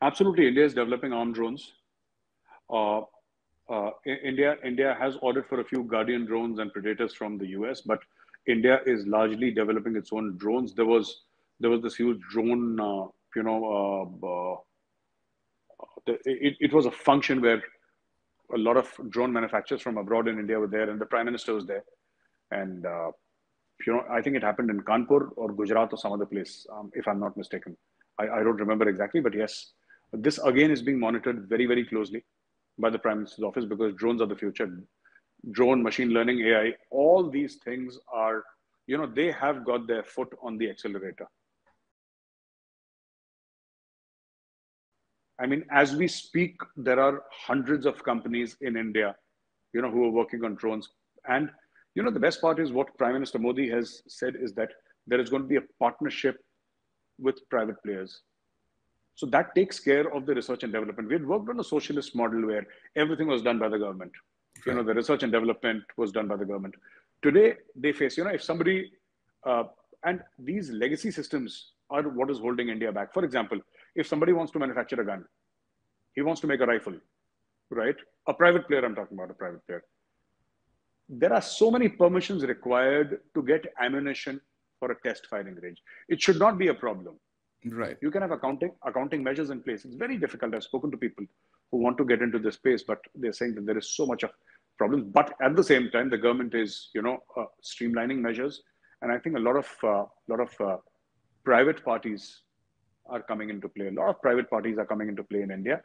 Absolutely, India is developing armed drones. Uh, India has ordered for a few Guardian drones and Predators from the US, but India is largely developing its own drones. There was this huge drone, it was a function where a lot of drone manufacturers from abroad in India were there, and the Prime Minister was there. And I think it happened in Kanpur or Gujarat or some other place, if I'm not mistaken. I don't remember exactly, but yes, this again is being monitored very, very closely by the Prime Minister's office because drones are the future. Drone, machine learning, AI, all these things are, they have got their foot on the accelerator. I mean, as we speak, there are hundreds of companies in India, who are working on drones. And, the best part is what Prime Minister Modi has said is that there is going to be a partnership with private players. So that takes care of the research and development. We had worked on a socialist model where everything was done by the government. Right. The research and development was done by the government. Today, they face, if somebody, and these legacy systems are what is holding India back. For example, if somebody wants to manufacture a gun, he wants to make a rifle, right? A private player, I'm talking about a private player. There are so many permissions required to get ammunition for a test firing range. It should not be a problem. Right. You can have accounting measures in place. It's very difficult. I've spoken to people who want to get into this space, but they're saying that there is so much of problems. But at the same time, the government is, streamlining measures, and I think a lot of private parties are coming into play. A lot of private parties are coming into play in India,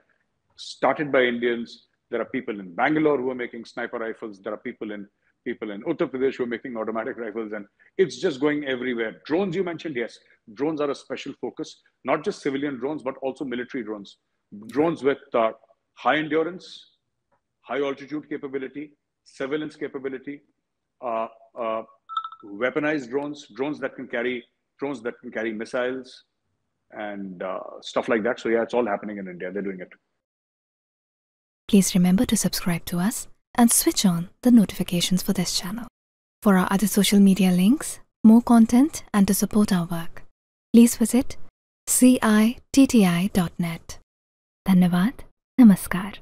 started by Indians. There are people in Bangalore who are making sniper rifles. There are people in Uttar Pradesh who are making automatic rifles, and it's just going everywhere. Drones, you mentioned, yes, drones are a special focus, not just civilian drones, but also military drones. Drones with high endurance, high altitude capability, surveillance capability, weaponized drones that can carry missiles and stuff like that. So yeah, it's all happening in India. They're doing it. Please remember to subscribe to us and switch on the notifications for this channel. For our other social media links, more content, and to support our work, please visit citti.net. Dhanyavad. Namaskar.